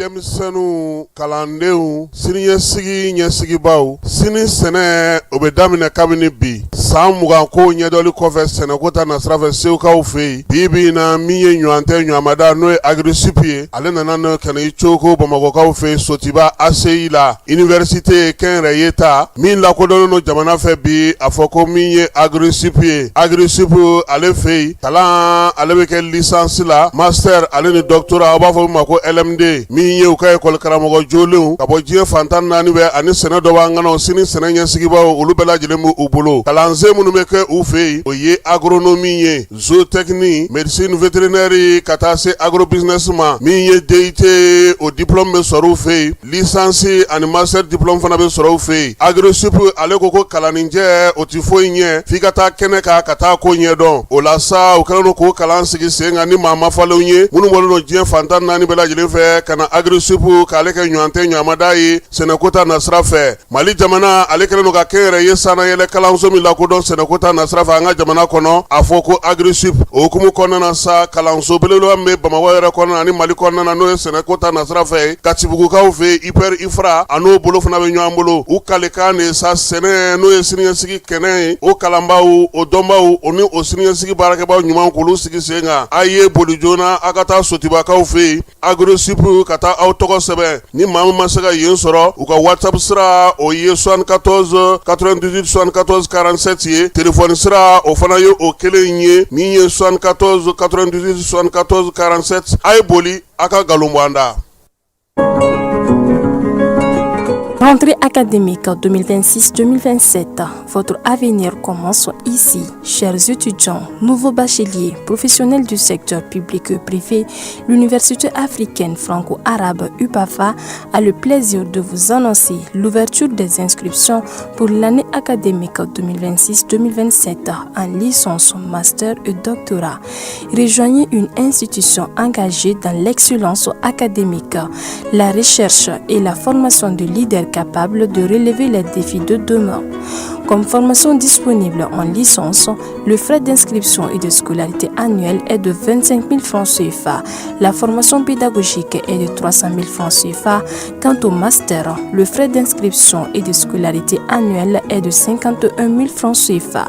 denmisɛnninw kalandenw siniɲɛsigi ɲɛsigibaw sini sɛnɛ o bɛ daminɛ kabini bi san 20 ko ɲɛdɔli kɔfɛ sɛnɛko ta nasira fɛ sewukaw fɛ yen bi na min ye ɲɔgɔn tɛ ɲɔgɔnmada n'o ye Agri-Sup ye ale nana n'o kana i coko Bamakɔkaw fɛ Sotiba ACI la université kɛnyɛrɛye ta min lakodɔnnen no jamana fɛ bi a fɔ ko min ye Agri-Sup ye Agri-Sup ale fɛ yen kalan ale bɛ kɛ licence la master ale ni doctorat a b'a fɔ ma ko LMD min ye u ka école karamɔgɔ jolenw ka bɔ diɲɛ fantan 4 bɛ ani sɛnɛ dɔ b'an kɔnɔ sini sɛnɛ ɲɛsigibaw olu bɛɛ lajɛlen b'u u bolo kalansen minnu bɛ kɛ u fɛ yen o ye agronomie ye zootechnie médecine vétérinaire ka taa se agrobusiness ma min ye DIT o diplôme bɛ sɔrɔ u fɛ yen licence ani master diplôme fana bɛ sɔrɔ u fɛ yen Agri-Sup ale ko kalaninjɛ o ti foyi ɲɛ f'i ka taa kɛnɛ kan ka taa ko ɲɛdɔn o la sa u kɛlen don k'o kalan sigi sen kan ni maa ma falenw ye minnu bɔlen don diɲɛ fantan 4 bɛɛ lajɛlen fɛ ka na Agri-Sup k'ale kɛ ɲɔgɔn tɛ ɲɔgɔnmada ye sɛnɛko ta nasira fɛ Mali jamana ale kɛlen don ka kɛnyɛrɛye sanayɛlɛ kalanso min lakodɔn sɛnɛko ta nasira fɛ an ka jamana kɔnɔ a fɔ ko Agri-Sup o hukumu kɔnɔna sa kalanso belebeleba min bɛ Bamakɔ yɛrɛ kɔnɔna ani Mali kɔnɔna n'o ye sɛnɛko ta nasira fɛ Katibugukaw fɛ IPR IFRA a n'o bolo fana bɛ ɲɔgɔn bolo u kalekan de sa sɛnɛ n'o ye siniɲɛsigi kɛnɛ ye o kalanbaw o dɔnbaw o ni o siniɲɛsigi baarakɛbaw ɲuman k'olu sigi sen kan a ye boli joona a ka taa Sotibakaw fɛ yen Agri-Sup ka taa aw tɔgɔ sɛbɛn ni maa min ma se ka yen sɔrɔ u ka WhatsApp sira o ye 74 98 74 47 ye telefɔni sira o fana ye o kelen ye min ye 74 98 74 47 a ye boli a ka nkalon bɔ an da. Rentrée académique 2026-2027, votre avenir commence ici. Chers étudiants, nouveaux bacheliers, professionnels du secteur public et privé, l'Université africaine franco-arabe UPAFA a le plaisir de vous annoncer l'ouverture des inscriptions pour l'année académique 2026-2027 en licence, master et doctorat. Rejoignez une institution engagée dans l'excellence académique, la recherche et la formation de leaders capables de relever les défis de demain. Comme formation disponible en licence, le frais d'inscription et de scolarité annuelle est de 25 000 francs CFA. La formation pédagogique est de 300 000 francs CFA. Quant au master, le frais d'inscription et de scolarité annuelle est de 51 000 francs CFA.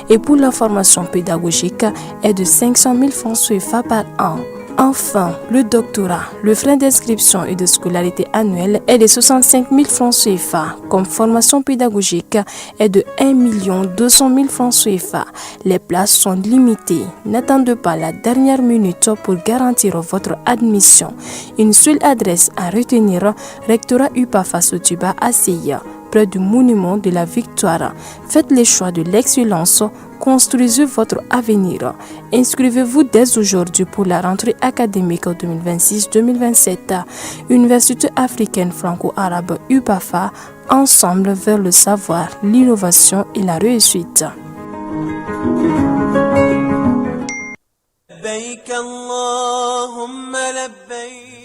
Et pour la formation pédagogique est de 500 000 francs CFA par an. Enfin, le doctorat, le frais d'inscription et de scolarité annuelle est de 65 000 francs CFA. Comme formation pédagogique est de 1 200 000 francs CFA. Les places sont limitées. N'attendez pas la dernière minute pour garantir votre admission. Une seule adresse à retenir, rectorat UPAFA Sotiba ACI, près du monument de la Victoire. Faites le choix de l'excellence. Construisez votre avenir. Inscrivez-vous dès aujourd'hui pour la rentrée académique 2026-2027. Université africaine franco-arabe UPAFA, ensemble vers le savoir, l'innovation et la réussite.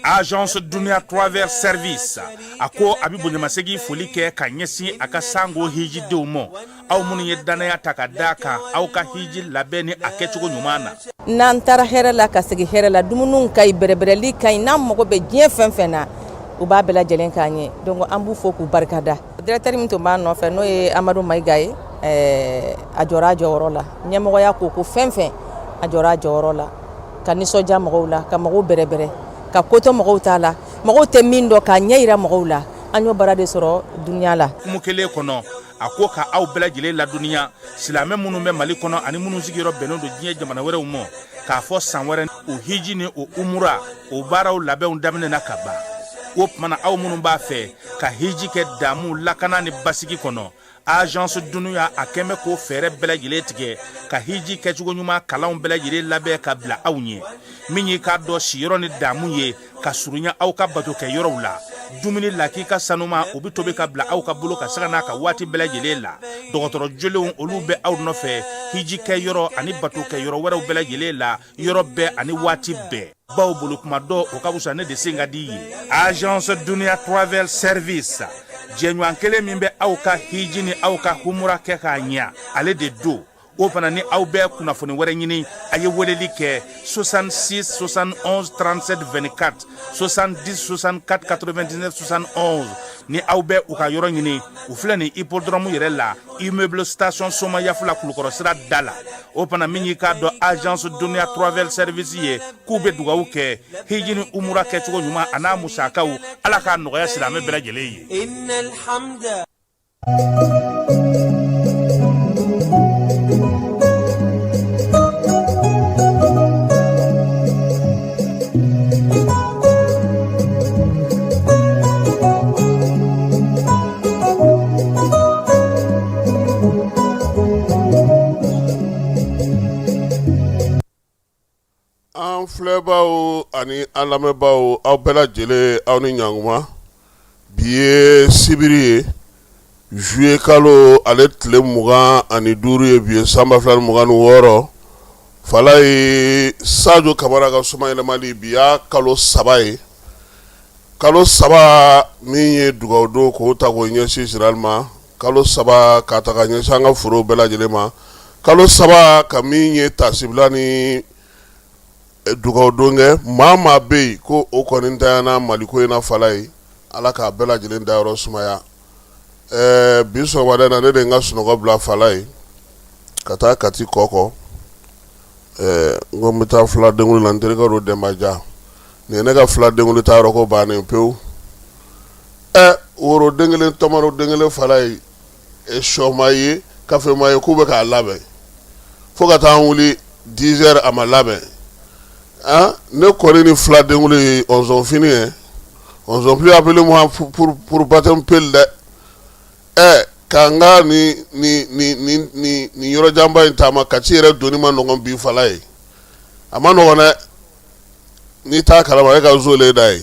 Agence Dunia Travers Service ako abibu nyamasegi foli kɛ ka ɲɛsin a ka sango hiji denw ma aw minnu ye danaya ta ka da kan aw ka hiji labɛn ni a kɛcogo ɲuman na. N'an taara hɛrɛ la ka segin hɛrɛ la dumuniw ka ɲi bɛrɛbɛrɛli ka ɲi n'an mago bɛ diɲɛ fɛn fɛn na u b'a bɛɛ lajɛlen k'an ye donc an b'u fo k'u barikada. Directeur min tun b'an nɔfɛ n'o ye Amadu Mayiga ye a jɔra a jɔyɔrɔ la ɲɛmɔgɔya ko fɛn fɛn a jɔra a jɔyɔrɔ la ka nisɔndiya mɔgɔw la ka mɔgɔw bɛrɛbɛrɛ ka koto mɔgɔw t'a la mɔgɔw tɛ min dɔn k'a ɲɛ yira mɔgɔw la an y'o baara de sɔrɔ duniya la. Kumu kelen kɔnɔ a ko ka aw bɛɛ lajɛlen laduniya silamɛ minnu bɛ Mali kɔnɔ ani minnu sigiyɔrɔ bɛnnen don diɲɛ jamana wɛrɛw ma k'a fɔ san wɛrɛ o hiji ni o umura o baaraw labɛnw daminɛna ka ban o tumana aw minnu b'a fɛ ka hiji kɛ damu lakana ni basigi kɔnɔ Agence Dunuya a kɛmɛ ko fɛɛrɛ bɛɛ lajɛlen tigɛ ka hiji kɛcogo ɲuman kalanw bɛɛ lajɛlen labɛn ka bila aw ɲɛ min ye k'a dɔn siyɔrɔ ni damu ye ka surunya aw ka bato kɛ yɔrɔw la dumuni lak'i ka sanuma o bi tobi ka bila aw ka bolo ka saga n'a ka waati bɛɛ lajɛlen la dɔgɔtɔrɔ jolenw olu bɛ aw nɔfɛ hiji kɛ yɔrɔ ani bato kɛ yɔrɔ wɛrɛw bɛɛ lajɛlen la yɔrɔ bɛɛ ani waati bɛɛ baw bolo kuma dɔ o ka fusa ne de sen ka di ye. Agence Dunia Travel Service jɛɲɔgɔn kelen min bɛ aw ka hiji ni aw ka humura kɛ k'a ɲɛ ale de do o fana ni aw bɛɛ kunnafoni wɛrɛ ɲini a ye weleli kɛ 66 71 37 24 70 64 99 71 ni aw bɛɛ u ka yɔrɔ ɲini u filɛ ni hippodrome yɛrɛ la immeuble station Soma Yafula Kulukɔrɔ sira da la o fana min y'i k'a dɔn agence Dunuya Travel Service ye k'u bɛ dugawu kɛ hiji ni umura kɛcogo ɲuman a n'a musakaw Ala k'a nɔgɔya silamɛ bɛɛ lajɛlen ye. An filɛbaaw ani an lamɛnbaaw aw bɛɛ lajɛlen aw ni ɲankuma bi ye sibiri ye juillet kalo ale tile 25 ye bi ye sanba 2026 fala ye Sadio Kamara ka suma yɛlɛmali bi y'a kalo 3 ye kalo 3 min ye dugawu don k'o ta k'o ɲɛsin Général ma kalo 3 ka ta ka ɲɛsin an ka foro bɛɛ lajɛlen ma kalo 3 ka min ye tasibila ni dugawu don kɛ maa bɛ yen ko o kɔni ntanyana Maliko in na fala ye Ala k'a bɛɛ lajɛlen dayɔrɔ sumaya bi sɔgɔmada in na ne de n ka sunɔgɔ bila fala ye ka taa Kati kɔkɔ n ko n bɛ taa fila denkuli la n terikɛ do Dɛnbaja nin ye ne ka fila denkuli taa yɔrɔ ko bannen pewu woro den kelen tɔmɔro den kelen fala ye sɔma ye kafema ye k'u bɛ k'a labɛn fo ka taa an wuli 10 heures a ma labɛn ne kɔni ni fila denkuli ye on fini ye on plus appelé moi pour baptême pel dɛ k'an ka ni yɔrɔ janba in taama Kati yɛrɛ doni ma nɔgɔn bi fala ye a ma nɔgɔn dɛ n'i t'a kalama e ka zole da ye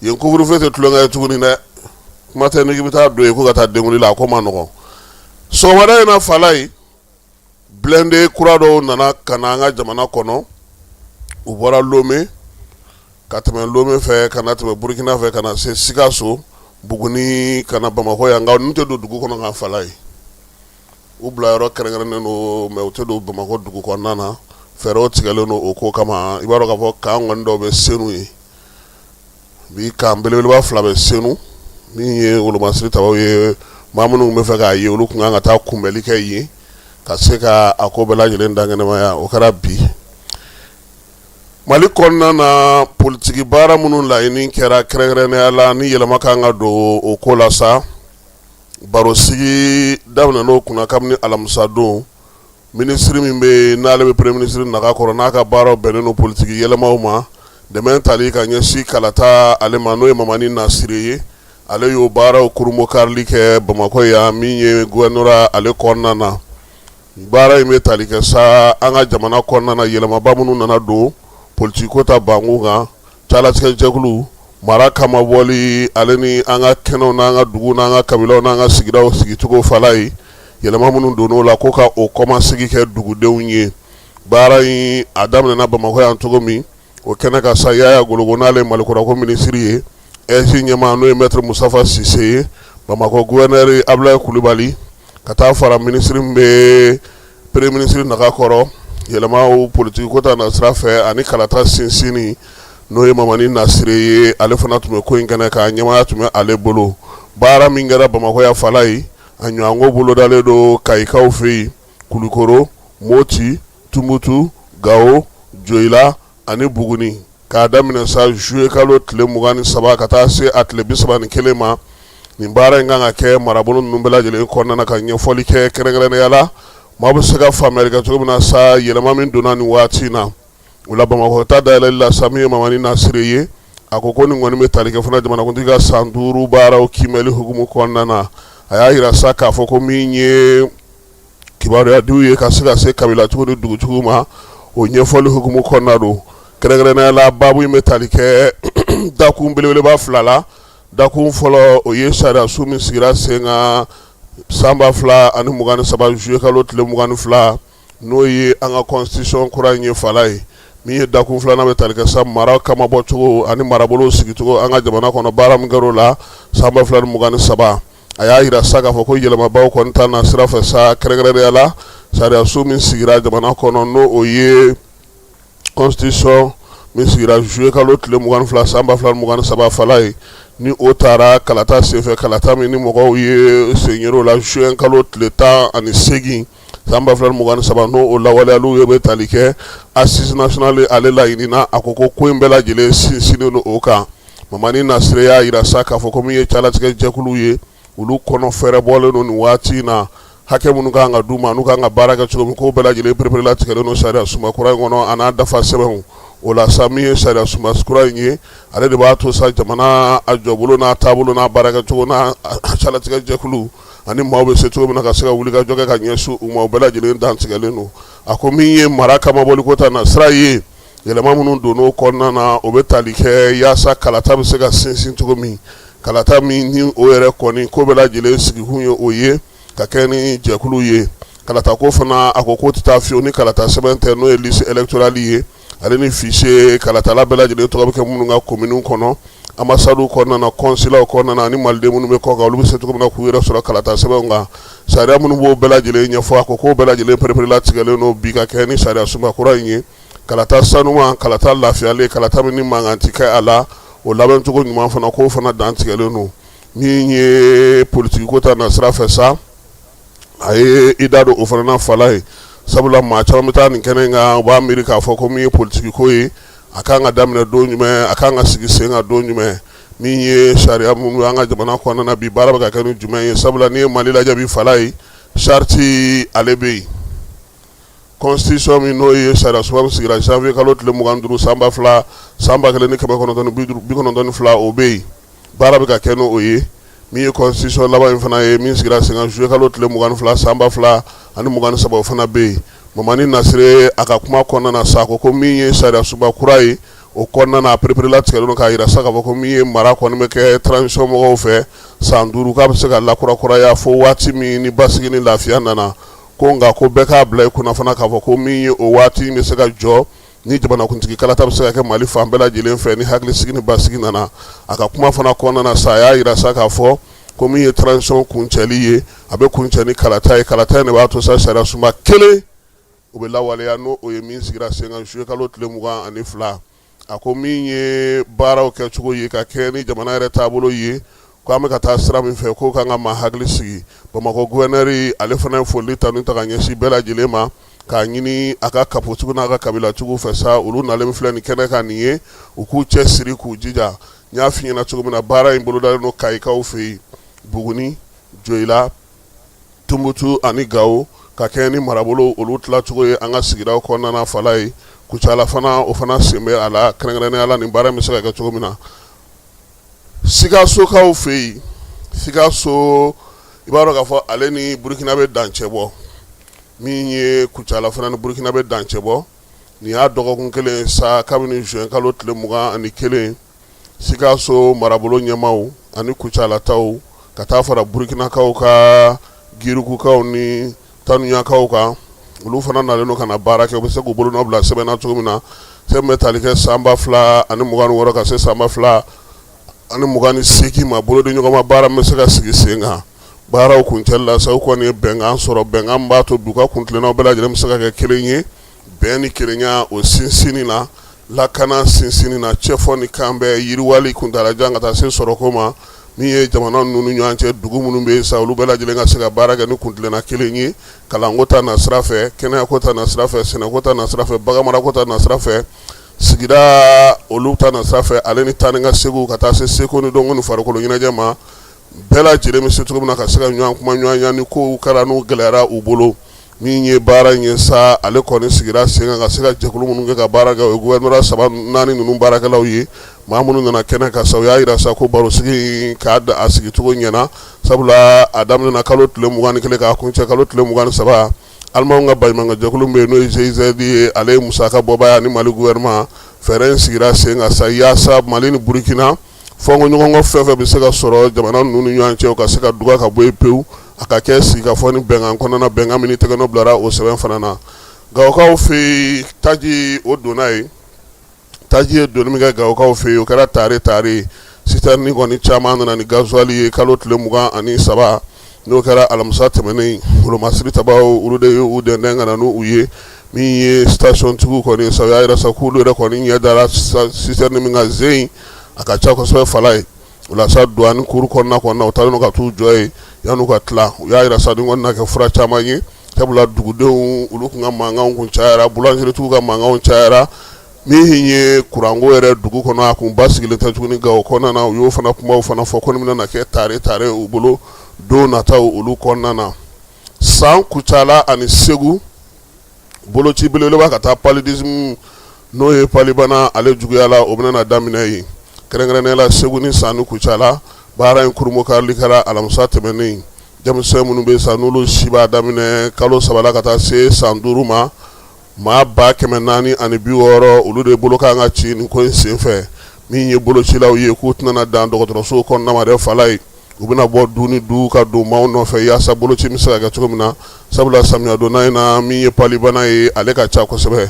yen couvre-feu tɛ tulonkɛ ye tuguni dɛ kuma tɛ n'i bɛ taa don ye ko ka taa denkuli la a ko ma nɔgɔn sɔgɔmada in na fala ye blindé kura dɔw nana ka na an ka jamana kɔnɔ u bɔra Lomé ka tɛmɛ Lomé fɛ ka na tɛmɛ Burkina fɛ ka na se Sikaso Buguni ka na Bamako yan nka ninnu tɛ don dugu kɔnɔ ka fala ye u bila yɔrɔ kɛrɛnkɛrɛnnen don mais u tɛ don Bamako dugu kɔnɔna na fɛɛrɛw tigɛlen don o ko kama i b'a dɔn k'a fɔ kan kɔni dɔw bɛ Senu ye bi kan belebeleba 2 bɛ Senu min ye wolomasiri tabaw ye maa minnu bɛ fɛ k'a ye olu kun kan ka taa kunbɛli kɛ yen ka se ka a ko bɛɛ lajɛlen dankɛnɛmaya o kɛra bi Mali kɔnɔna na politiki baara minnu laɲini kɛra kɛrɛnkɛrɛnnenya la ni yɛlɛma kan ka don o ko la sa barosigi daminɛn'o kunna kabini alamisa don minisiri min bɛ n'ale bɛ premier ministre Nagakɔrɔ n'a ka baaraw bɛnnen don politiki yɛlɛmaw ma dɛmɛ tali ka ɲɛsin kalata ale ma n'o ye Mamani Nasiri ye ale y'o baaraw kurumo karili kɛ Bamako yan min ye gouvernorat ale kɔnɔna na baara in bɛ tali kɛ sa an ka jamana kɔnɔna na yɛlɛmaba minnu nana don politiko ta bangu kan calatigɛ jɛkulu mara kama bɔli ale ni an ka kɛnɛw n'an ka dugu n'an ka kabilaw n'an ka sigidaw sigicogo fala ye yɛlɛma minnu donn'o la ko ka o kɔmasigi kɛ dugudenw ye baara in a daminɛna Bamako yan cogo min o kɛnɛ ka sa Yaya Gologo n'ale Malikurako minisiri ye ɛsi ɲɛma n'o ye maître Musafa Sise ye Bamako gouverneur Ablaye Kulibali ka taa fara minisiri min bɛ premier ministre Nagakɔrɔ yɛlɛmaw politiki ko ta na sira fɛ ani kalata sinsini n'o ye Mamani Nasiri ye ale fana tun bɛ ko in kɛnɛ kan ɲɛmaya tun bɛ ale bolo baara min kɛra Bamako ya fala ye a ɲɔgɔnko bolo dalen don Kayikaw fɛ yen Kulikoro Moti Tumutu Gao Joyila ani Buguni k'a daminɛ sa juillet kalo tile 23 ka taa se a tile 31 ma nin baara in kan ka kɛ marabolo ninnu bɛɛ lajɛlen kɔnɔna na ka ɲɛfɔli kɛ kɛrɛnkɛrɛnnenya la maa bɛ se ka faamuyali kɛ cogo min na sa yɛlɛma min donna nin waati in na o la Bamako ta dayɛlɛli la sa min ye Mamani Nasiri ye a ko nin kɔni bɛ tali kɛ fana jamanakuntigi ka san 5 baaraw kimɛli hukumu kɔnɔna na a y'a yira sa k'a fɔ ko min ye kibaruya diw ye ka se kabilacogo ni dugucogo ma o ɲɛfɔli hukumu kɔnɔna don kɛrɛnkɛrɛnnenya la baabu in bɛ tali kɛ dakun belebeleba 2 la dakun fɔlɔ o ye sariya su min sigira sen kan sanba 2023 juillet kalo tile 22 n'o ye an ka constitution kura in ye fala ye min ye dakun 2nan bɛ tali kɛ sa mara kama bɔcogo ani marabolo sigicogo an ka jamana kɔnɔ baara min kɛr'o la sanba 2023 a y'a yira sa k'a fɔ ko yɛlɛmabaw kɔni ta na sira fɛ sa kɛrɛnkɛrɛnnenya la sariya so min sigira jamana kɔnɔ n'o o ye constitution min sigira juillet kalo tile 22 san 2023 fala ye ni o taara kalata senfɛ kalata min ni mɔgɔw ye sen yer'o la juin kalo tile 18 san 2023 n'o o lawaleyaliw ye bɛ tali kɛ assise nationale ale laɲinina a ko ko in bɛɛ lajɛlen sinsinnen don o kan Mamani Nasire y'a yira sa k'a fɔ ko min ye cɛlatigɛ jɛkulu ye olu kɔnɔ fɛrɛ bɔlen don nin waati in na hakɛ minnu kan ka d'u ma n'u kan ka baara kɛ cogo min k'o bɛɛ lajɛlen perepere tigɛlen don sariya sunba kura in kɔnɔ a n'a dafa sɛbɛnw o la sa min ye sariya sunba kura in ye ale de b'a to sa jamana a jɔbolo n'a taabolo n'a baara kɛ cogo n'a cɛlatigɛ jɛkulu ani maaw bɛ se cogo min na ka se ka wuli ka jɔ kɛ ka ɲɛsin u ma o bɛɛ lajɛlen dantigɛlen don a ko min ye mara kamabɔli ko ta nasira ye yɛlɛma minnu donn'o kɔnɔna na o bɛ tali kɛ yaasa kalata bɛ se ka sinsin cogo min kalata min ni o yɛrɛ kɔni ko bɛɛ lajɛlen sigikun ye o ye ka kɛ ni jɛkulu ye kalata ko fana a ko k'o tɛ taa fiyewu ni kalata sɛbɛn tɛ n'o ye liste électorale ye ale ni fichier kalatala bɛɛ lajɛlen tɔgɔ bɛ kɛ minnu ka kominiw kɔnɔ ambassades kɔnɔna na consulaw kɔnɔna na ani maliden minnu bɛ kɔ kan olu bɛ se cogo min na k'u yɛrɛ sɔrɔ kalata sɛbɛnw kan sariya minnu b'o bɛɛ lajɛlen ɲɛfɔ a ko k'o bɛɛ lajɛlen perepere latigɛlen don bi ka kɛ ni sariya sunba kura in ye kalata sanuman kalata lafiyalen kalata min ni mankan ti kɛ a la o labɛn cogo ɲuman fana k'o fana dan tigɛlen don min ye politiki ko ta nasira fɛ sa a ye i da don o fana na fala ye sabula maa caman bɛ taa nin kɛnɛ in kan u b'a miiri k'a fɔ ko min ye politiki ko ye a kan ka daminɛ don jumɛn a kan ka sigi sen kan don jumɛn min ye sariya minnu an ka jamana kɔnɔna na bi baara bɛ ka kɛ ni jumɛn ye sabula n'i ye Mali lajɛ bi fala ye charte ale bɛ yen constitution min n'o ye sariya sunba min sigira janvier kalo tile 25 san 1992 o bɛ yen baara bɛ ka kɛ n'o ye min ye constitution laban in fana ye min sigira sen kan juillet kalo tile 22 san 2023 o fana bɛ yen Mamani Nasire a ka kuma kɔnɔna na sa ko min ye sariya sunba kura ye o kɔnɔna na a perepere latigɛlen don k'a yira sa k'a fɔ ko min ye mara kɔni bɛ kɛ transition mɔgɔw fɛ san 5 k'a bɛ se ka lakurakuraya fo waati min ni basigi ni lafiya nana ko nka ko bɛɛ k'a bila i kunna fana k'a fɔ ko min ye o waati bɛ se ka jɔ ni jamanakuntigi kalata bɛ se ka kɛ Mali fan bɛɛ lajɛlen fɛ ni hakilisigi ni basigi nana a ka kuma fana kɔnɔna na sa a y'a yira sa k'a fɔ ko min ye transition kuncɛli ye a bɛ kuncɛ ni kalata ye kalata in de b'a to sa sariya sunba kelen o bɛ lawaleya n'o o ye min sigira sen kan juillet kalo tile 22 a ko min ye baaraw kɛcogo ye ka kɛ ni jamana yɛrɛ taabolo ye ko an bɛ ka taa sira min fɛ k'o kan ka maa hakili sigi Bamakɔ gouverneur ale fana ye foli ta ni ta ka ɲɛsin bɛɛ lajɛlen ma k'a ɲini a ka kapotigiw n'a ka kabilatigiw fɛ sa olu nalen filɛ nin kɛnɛ kan nin ye u k'u cɛ siri k'u jija n y'a f'i ɲɛna cogo min na baara in bolodalen don Kayikaw fɛ yen Buguni Joyila Tumutu ani Gawo ka kɛ ni marabolo olu tilacogo ye an ka sigidaw kɔnɔna na fala ye Kucala fana o fana sen bɛ a la kɛrɛnkɛrɛnnenya la nin baara in bɛ se ka kɛ cogo min na Sikasokaw fɛ yen Sikaso i b'a dɔn k'a fɔ ale ni Burukina bɛ dancɛ bɔ min ye Kucala fana ni Burukina bɛ dancɛ bɔ nin y'a dɔgɔkun kelen sa kabini juin kalo tile 21 Sikaso marabolo ɲɛmaw ani Kucalataw ka taa fara Burukinakaw ka Girikukaw ni Tanuyakaw kan olu fana nalen don ka na baara kɛ u bɛ se k'u bolo nɔ bila sɛbɛn na cogo min na sɛbɛn bɛ tali kɛ san 2026 ka se san 2028 ma bolo di ɲɔgɔn ma baara min bɛ se ka sigi sen kan baaraw kuncɛli la sa u kɔni ye bɛnkan sɔrɔ bɛnkan b'a to du ka kuntilennaw bɛɛ lajɛlen bɛ se ka kɛ kelen ye bɛn ni kelenya o sinsinni na lakana sinsinni na cɛfɔ ni kan bɛɛ yiriwali kuntalajan ka taa se sɔrɔko ma min ye jamana ninnu ni ɲɔgɔn cɛ dugu minnu bɛ yen sa olu bɛɛ lajɛlen ka se ka baara kɛ ni kuntilenna kelen ye kalanko ta na sira fɛ kɛnɛyako ta na sira fɛ sɛnɛko ta na sira fɛ baganmarako ta na sira fɛ sigida olu ta na sira fɛ ale ni taa ni ka segiw ka taa se seko ni dɔnko ni farikolo ɲɛnajɛ ma bɛɛ lajɛlen bɛ se cogo min na ka se ka ɲɔgɔn kuma ɲɔgɔn ya ni kow kɛra n'u gɛlɛyara u bolo min ye baara in ye sa ale kɔni sigira sen kan ka se ka jɛkulu minnu kɛ ka baara kɛ o ye gouvernement 3-4 ninnu baarakɛlaw ye maa minnu nana kɛnɛ kan sa u y'a yira sa ko barosigi k'a a sigicogo ɲɛna sabula a daminɛna kalo tile 21 k'a kuncɛ kalo tile 23 alimaw ka baɲumankɛ jɛkulu min bɛ yen n'o ye GIZ ye ale ye musaka bɔbaa ye ani Mali gouvernement fɛɛrɛ in sigira sen kan sa yaasa Mali ni Burukina fɔnko ɲɔgɔnkɔ fɛn fɛn bɛ se ka sɔrɔ jamana ninnu ni ɲɔgɔn cɛ o ka se ka dugga ka bɔ yen pewu a ka kɛ sigikafɔ ni bɛnkan kɔnɔna bɛnkan min ni tɛgɛnɔ bilara o sɛbɛn fana na Gawokaw fɛ yen taji o donna yen taji ye donni min kɛ Gawokaw fɛ yen o kɛra tare citerne kɔni caman nana ni gasoil ye kalo tile 23 n'o kɛra alamisa tɛmɛnen olomasiri tabaw olu de y'u dɛndɛn ka na n'u ye min ye station tigiw kɔni sa u y'a yira sa k'olu yɛrɛ kɔni ɲɛ dara citerne min ka zen a ka ca kosɛbɛ fala ye o la sa douane cour kɔnɔna u taalen ka t'u jɔ ye yan'u ka tila u y'a yira sa ni kɔni na kɛ fura caman ye sabula dugudenw olu kun ka mankanw kun cayara boulangerie-tigiw ka mankanw cayara min ye kuranko yɛrɛ dugu kɔnɔ a kun basigilen tɛ tuguni nka o kɔnɔna na u y'o fana kumaw fana fɔ ko nin bɛna kɛ tare u bolo don nataw olu kɔnɔna na san Kucala ani Segu boloci belebeleba ka taa paludisme n'o ye palibana ale juguyala o bɛna daminɛ yen kɛrɛnkɛrɛnnenya la Segu ni san ni Kucala baara in kurumokarili kɛra alamisa tɛmɛnen denmisɛn minnu bɛ sa n'olu si b'a daminɛ kalo 3 la ka taa se san 5 ma maa 460 olu de bolo kan ka ci nin ko in senfɛ min ye bolocilaw ye k'u tɛna dan dɔgɔtɔrɔso kɔnɔna ma dɛ fala ye u bɛna bɔ du ni du ka don maaw nɔfɛ yaasa boloci bɛ se ka kɛ cogo min na sabula samiya donna in na min ye palibana ye ale ka ca kosɛbɛ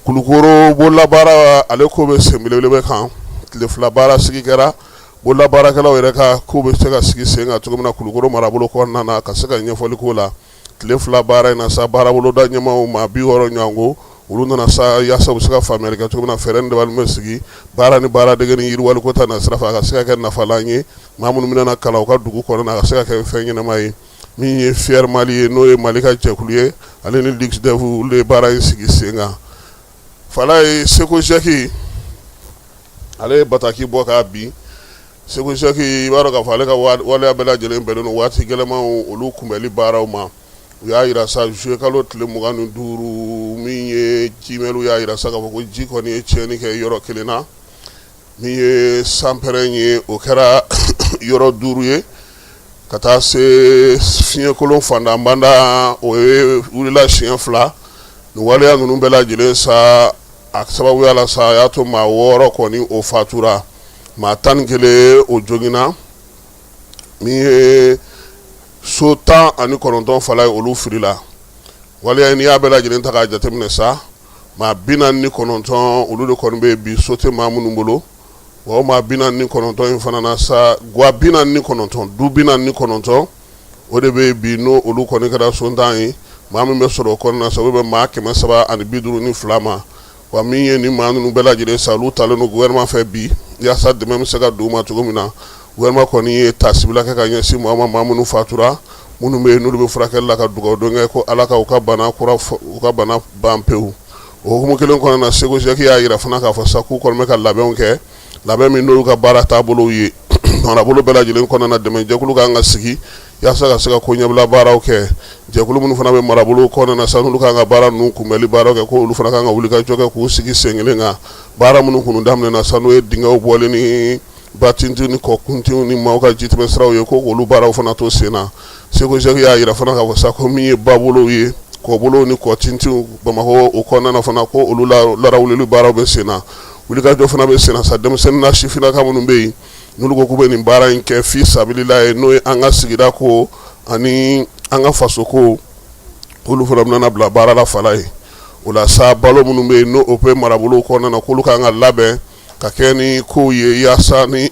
Kulukoro bololabaara ale ko bɛ sen belebele kan tile 2 baara sigi kɛra bololabaarakɛlaw yɛrɛ ka ko bɛ se ka sigi sen kan cogo min na Kulukoro marabolo kɔnɔna na ka se ka ɲɛfɔli k'o la tile 2 baara in na sa baaraboloda ɲɛmaaw maa 60 ɲɔgɔnko olu nana sa yaasa u bɛ se ka faamuyali kɛ cogo min na fɛɛrɛ ni dabali bɛ sigi baara ni baaradege ni yiriwali ko ta na sira fɛ a ka se ka kɛ nafalan ye maa minnu bɛna kalan u ka dugu kɔnɔna a ka se ka kɛ fɛn ɲɛnama ye min ye Fier Mali ye n'o ye Mali ka jɛkulu ye ale ni Luxdev olu de baara in sigi sen kan fala ye Seko Jɛki ale ye bataki bɔ k'a bin Seko Jɛki i b'a dɔn k'a fɔ ale ka waleya bɛɛ lajɛlen bɛnnen don waati gɛlɛnmanw olu kunbɛli baaraw ma u y'a yira sa juillet kalo tile 25 min ye jimɛliw y'a yira sa k'a fɔ ko ji kɔni ye tiɲɛni kɛ yɔrɔ kelen na min ye sanpɛrɛn ye o kɛra yɔrɔ 5 ye ka taa se fiɲɛkolon fandanbanda o ye wulila siɲɛ 2 nin waleya ninnu bɛɛ lajɛlen sa a sababuya la sa a y'a to maa 6 kɔni o fatura maa 11 o jogina min ye so 19 fala ye olu firila waleya n'i y'a bɛɛ lajɛlen ta k'a jateminɛ sa maa 49 olu de kɔni bɛ bi so tɛ maa minnu bolo wa o maa 49 in fana na sa gwa 49 du 49 o de bɛ bi n'o olu kɔni kɛra so tan ye maa min bɛ sɔrɔ o kɔnɔna na sa o bɛ maa 352 ma wa min ye nin maa ninnu bɛɛ lajɛlen sa olu talen don gouvernement fɛ bi yaasa dɛmɛ bɛ se ka don u ma cogo min na gouvernement kɔni ye tasibila kɛ ka ɲɛsin maa minnu fatura minnu bɛ yen n'olu bɛ furakɛli la ka dugawu don kɛ ko ala ka u ka bana ban pewu o hukumu kelen kɔnɔna na Seko Jɛki y'a yira fana k'a fɔ sa k'u kɔni bɛ ka labɛnw kɛ labɛn min n'olu ka baara taabolow ye marabolo bɛɛ lajɛlen kɔnɔna na dɛmɛ jɛkulu kan ka sigi yaasa ka se ka ko ɲɛbila baaraw kɛ jɛkulu minnu fana bɛ marabolo kɔnɔna na sa n'olu kan ka baara ninnu kunbɛli baaraw kɛ ko olu fana kan ka wuli ka jɔ kɛ k'u sigi sen kelen kan baara minnu kunu daminɛna sa n'o ye dingɛw bɔli ni batintiw ni kɔkuntiw ni maaw ka jitɛmɛ siraw ye ko k'olu baaraw fana to sen na Seko Jɛki y'a yira fana k'a fɔ sa ko min ye babolow ye kɔbolow ni kɔtintiw Bamakɔ o kɔnɔna na fana ko olu larawulili baaraw bɛ sen na wulikajɔ fana bɛ sen na sa denmisɛnnin na sifinnaka minnu bɛ yen n'olu ko k'u bɛ nin baara in kɛ fi sabilila ye n'o ye an ka sigida ko ani an ka faso ko olu fana bɛna bila baara la fala ye o la sa balo minnu bɛ yen n'o bɛ marabolo kɔnɔna na k'olu kan ka labɛn ka kɛ ni kow ye yaasa ni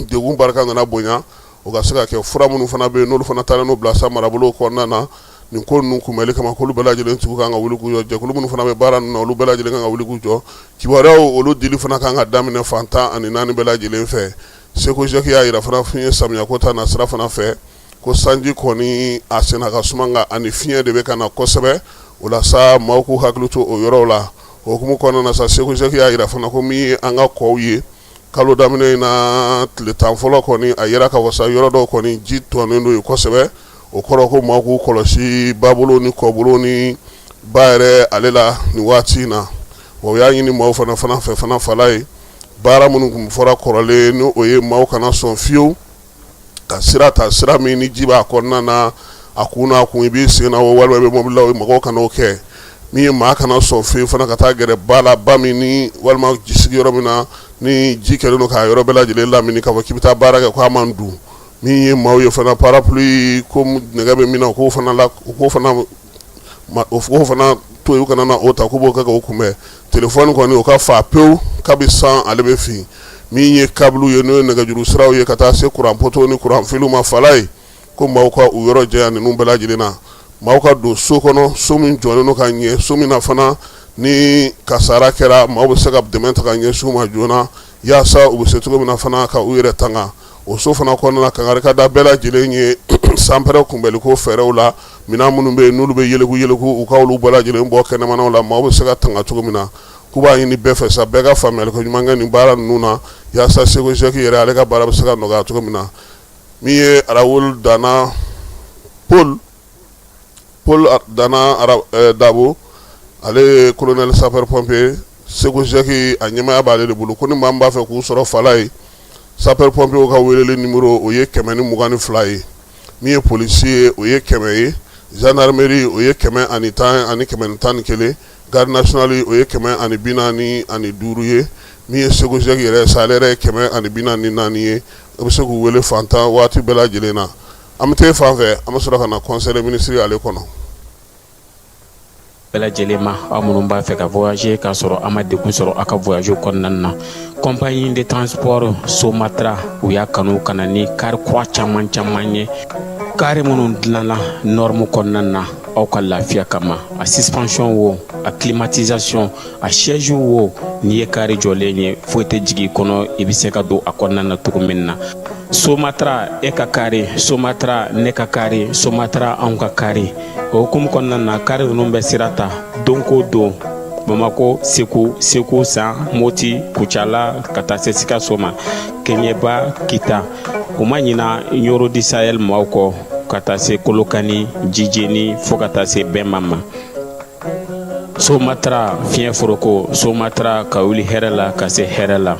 degun barika nana bonya o ka se ka kɛ fura minnu fana bɛ yen n'olu fana taara n'o bila sa marabolo kɔnɔna na nin ko ninnu kunbɛli kama k'olu bɛɛ lajɛlen tigiw kan ka wuli k'u jɔ jɛkulu minnu fana bɛ baara ninnu na olu bɛɛ lajɛlen kan ka wuli k'u jɔ kibaruyaw olu dili fana kan ka daminɛ fan 14 bɛɛ lajɛlen fɛ Seko Jɛki y'a yira fana fiɲɛ samiya ko ta na sira fana fɛ ko sanji kɔni a senna ka suma nka ani fiɲɛ de bɛ ka na kosɛbɛ o la sa maaw k'u hakili to o yɔrɔw la o hukumu kɔnɔna na sa Seko Jɛki y'a yira fana ko min ye an ka kɔw ye kalo daminɛ in na tile 10 fɔlɔ kɔni a yera ka fɔ sa yɔrɔ dɔw kɔni ji tɔnnen don yen kosɛbɛ o kɔrɔ ko maaw k'u kɔlɔsi babolo ni kɔbolo ni ba yɛrɛ ale la nin waati in na wa o y'a ɲini maaw fana fɛ fana fala ye baara minnu kun fɔra kɔrɔlen ni o ye maaw kana sɔn fiyewu ka sira ta sira min ni ji b'a kɔnɔna na a kun n'a kun i b'i sen na o walima i bɛ mobili la o mɔgɔw kana o kɛ min ye maa kana sɔn fiyewu fana ka taa gɛrɛ ba la ba min ni walima jisigi yɔrɔ min na ni ji kɛlen don k'a yɔrɔ bɛɛ lajɛlen lamini k'a fɔ k'i bɛ taa baara kɛ k'a man dun min ye maaw ye fana parapluie ko nɛgɛ bɛ min na o k'o fana to yen u kana na o ta k'u b'o kɛ k'o kunbɛn telefɔni kɔni o ka fa pewu kabi san ale bɛ fin min ye kabilu ye n'o ye nɛgɛjuru siraw ye ka taa se kuran poto ni kuran filiw ma fala ye ko maaw ka u yɔrɔ jɛya ninnu bɛɛ lajɛlen na maaw ka don so kɔnɔ so min jɔlen no ka ɲɛ so min na fana ni kasara kɛra maaw bɛ se ka dɛmɛ ta ka ɲɛsin u ma joona yaasa u bɛ se cogo min na fana ka u yɛrɛ tanga o so fana kɔnɔna na kangari ka da bɛɛ lajɛlen ye sanpɛrɛ kunbɛliko fɛɛrɛw la minɛn minnu bɛ yen n'olu bɛ yeleku u ka olu bɛɛ lajɛlen bɔ kɛnɛmanaw la maaw bɛ se ka tanga cogo min na k'u b'a ɲini bɛɛ fɛ sa bɛɛ ka faamuyali ko ɲuman kɛ nin baara ninnu na yaasa Segu Jɛki yɛrɛ ale ka baara bɛ se ka nɔgɔya cogo min na min ye Arawul Dana Paul Dana Dabo ale ye colonel sapeur pompier Segu Jɛki a ɲɛmaya b'ale de bolo ko ni maa min b'a fɛ k'u sɔrɔ fala ye sapeur pompier ka weleli numéro o ye 122 ye min ye policier ye o ye 100 ye gendarmerie o ye 110 ani 111 garde nationale o ye 145 ye min ye Segu Jɛki yɛrɛ sa ale yɛrɛ ye 144 ye o bɛ se k'u wele fantan waati bɛɛ lajɛlen na an bɛ taa fan fɛ an bɛ sɔrɔ ka na conseil des ministres ale kɔnɔ bɛɛ lajɛlen ma aw minnu b'a fɛ ka voyager k'a sɔrɔ a ma degun sɔrɔ a ka voyage kɔnɔna na compagnie de transport Somatra u y'a kanu ka na ni kari kura caman ye kari minnu dilanna norme kɔnɔna na aw ka lafiya kama a suspension wo a climatisation a siège wo n'i ye kari jɔlen ye foyi tɛ jigin kɔnɔ i bɛ se ka don a kɔnɔna na cogo min na Somatra e ka kari Somatra ne ka kari Somatra anw ka kari o hukumu kɔnɔna na kari ninnu bɛ sira ta don ko don Bamako Segu San Moti Kucala ka taa se Sikaso ma Keɲeba Kita o ma ɲina Yoro di Sahel maaw kɔ ka taa se Kolokani Jijeni fo ka taa se Bɛnma ma Somatra fiɲɛ foroko Somatra ka wuli hɛrɛ la ka se hɛrɛ la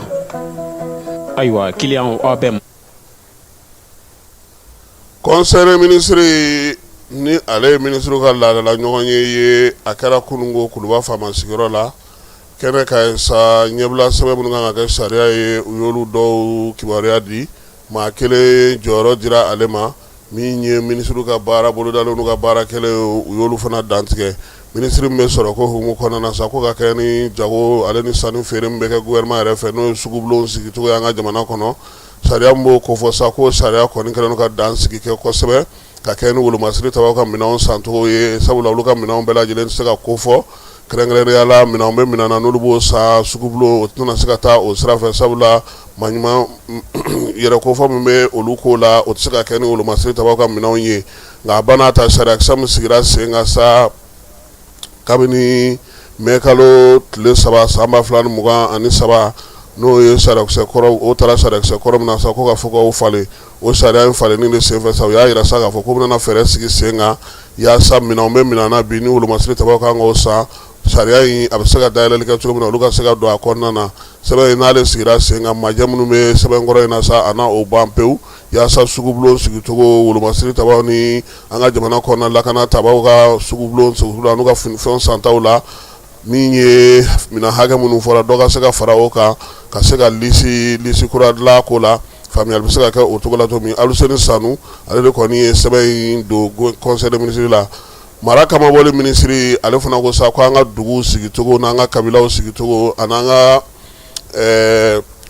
ayiwa client aw bɛ conseil des ministres ni ale ministre ka laadala ɲɔgɔn ye a kɛra kunungo Kuluba faama sigiyɔrɔ la kɛnɛ ka sa ɲɛbila sɛbɛn minnu kan ka kɛ sariya ye u y'olu dɔw kibaruya di maa kelen jɔyɔrɔ dira ale ma min ye ministre ka baara bolodalen n'u ka baara kɛlen u y'olu fana dantigɛ ministre min bɛ sɔrɔ ko hukumu kɔnɔna na sa ko ka kɛ ni jago ale ni sanu feere min bɛ kɛ gouvernement yɛrɛ fɛ n'o ye sugubulon sigicogo ye an ka jamana kɔnɔ sariya min b'o kofɔ sa ko sariya kɔni kɛlen ka dan sigi kɛ kosɛbɛ ka kɛ ni wolomasiri tabaw ka minɛnw sancogo ye sabula olu ka minɛnw bɛɛ lajɛlen tɛ se ka kofɔ kɛrɛnkɛrɛnnenya la minɛnw bɛ minɛn na n'olu b'o san sugubulon o tɛna se ka taa o sira fɛ sabula maɲuman yɛrɛ kofɔ min bɛ olu ko la o tɛ se ka kɛ ni wolomasiri tabaw ka minɛnw ye nka a banna ta sariya kisɛ min sigira sen kan sa kabini mɛ kalo tile 3 san 2023 n'o ye sariyakisɛ kɔrɔ o taara sariyakisɛ kɔrɔ min na sa ko ka fɔ k'o falen o sariya in falenni de senfɛ sa u y'a yira sa k'a fɔ ko bɛna fɛɛrɛ sigi sen kan yaasa minɛnw bɛ minɛn na bi ni wolomasiri tabaw kan k'o san sariya in a bɛ se ka dayɛlɛli kɛ cogo min na olu ka se ka don a kɔnɔna na sɛbɛn in n'ale sigira sen kan majɛ minnu bɛ sɛbɛn kɔrɔ in na sa a na o ban pewu yaasa sugubulon sigicogo wolomasiri tabaw ni an ka jamana kɔnɔna lakana tabaw ka sugubulon sigitogo n'u ka fɛnw santaw la min ye minɛn hakɛ minnu fɔra dɔ ka se ka fara o kan ka se ka lisi kura dilan ko la faamuyali bɛ se ka kɛ o cogo la cogo min Aluseni Sanu ale de kɔni ye sɛbɛn in don conseil des ministres la mara kamabɔli ministre ale fana ko sa ko an ka dugu sigicogo n'an ka kabilaw sigicogo an'an ka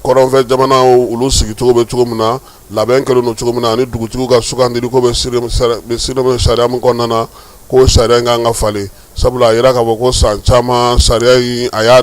kɔrɔnfɛ jamanaw olu sigicogo bɛ cogo min na labɛn kɛlen don cogo min na ani dugutigiw ka sugandili ko bɛ sariya min kɔnɔna na ko sariya in kan ka falen sabula a yira k'a fɔ ko san caman sariya in a y'a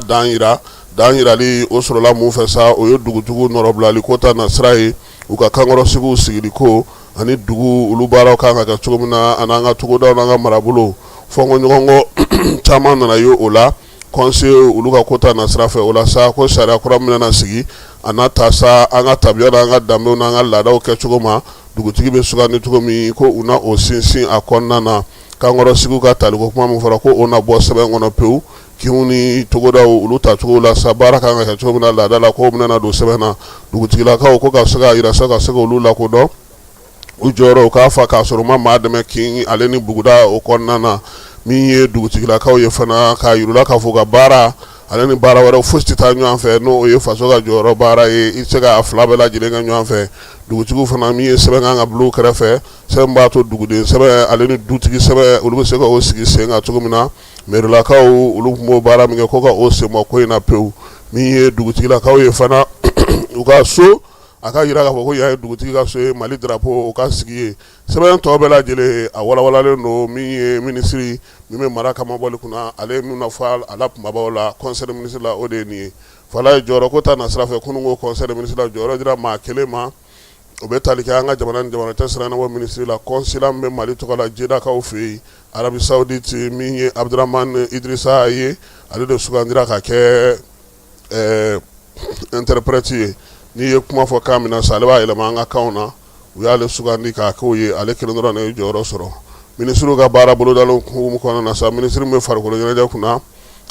dan yirali o sɔrɔla mun fɛ sa o ye dugutigiw nɔrɔbilali ko ta na sira ye u ka kankɔrɔsigiw sigili ko ani dugu olu baaraw kan ka kɛ cogo min na an'an ka togodaw n'an ka marabolo fɔnkɔɲɔgɔnkɔ caman nana ye o la conseil olu ka ko ta na sira fɛ o la sa ko sariya kura min na sigi a na ta sa an ka tabiya n'an ka danbew n'an ka laadaw kɛ cogo ma dugutigi bɛ sugandi cogo min ko u na o sinsin a kɔnɔna na kankɔrɔsigiw ka taliko kuma min fɔra ko o na bɔ sɛbɛn kɔnɔ pewu kinw ni togodaw olu tacogo la sa baara kan ka kɛ cogo min na laada la ko bɛna don sɛbɛn na dugutigilakaw ko ka se ka yira sa ka se ka olu lakodɔn u jɔyɔrɔ u k'a fa k'a sɔrɔ u ma maa dɛmɛ kin ale ni buguda o kɔnɔna na min ye dugutigilakaw ye fana k'a yirula k'a fɔ ka baara ale ni baara wɛrɛ fosi tɛ taa ɲɔgɔn fɛ n'o ye faso ka jɔyɔrɔ baara ye i tɛ se ka fila bɛɛ lajɛlen kɛ ɲɔgɔn fɛ dugutigiw fana min ye sɛbɛn kan ka bila u kɛrɛfɛ sɛbɛn b'a to duguden sɛbɛn ale ni dutigi sɛbɛn olu bɛ se ka o sigi sen kan cogo min na mɛrilakaw olu tun b'o baara min kɛ ko ka o senbɔ ko in na pewu min ye dugutigilakaw ye fana u ka so a ka yira k'a fɔ ko yan ye dugutigi ka so ye Mali drapeau o ka sigi ye sɛbɛn tɔ bɛɛ lajɛlen a walawalalen don min ye minisiri min bɛ mara kama bɔli kunna ale ye min fɔ a la kumabaw la conseil des ministres la o de ye nin ye fala ye jɔyɔrɔ ko ta nasira fɛ kununko conseil des ministres la jɔyɔrɔ dira maa kelen ma o bɛ tali kɛ an ka jamana ni jamana tɛ siran ɲɛnabɔ minisiri la consulat min bɛ Mali tɔgɔ la jedakaw fɛ yen Arabi Saoudite min ye Abdurahmane Idrissa ye ale de sugandira ka kɛ interprète ye n'i ye kuma fɔ kan min na sa ale b'a yɛlɛma an ka kanw na u y'ale sugandi k'a k'o ye ale kelen dɔrɔn de ye jɔyɔrɔ sɔrɔ minisiriw ka baara bolodalen hukumu kɔnɔna na sa minisiri min bɛ farikolo ɲɛnajɛ kunna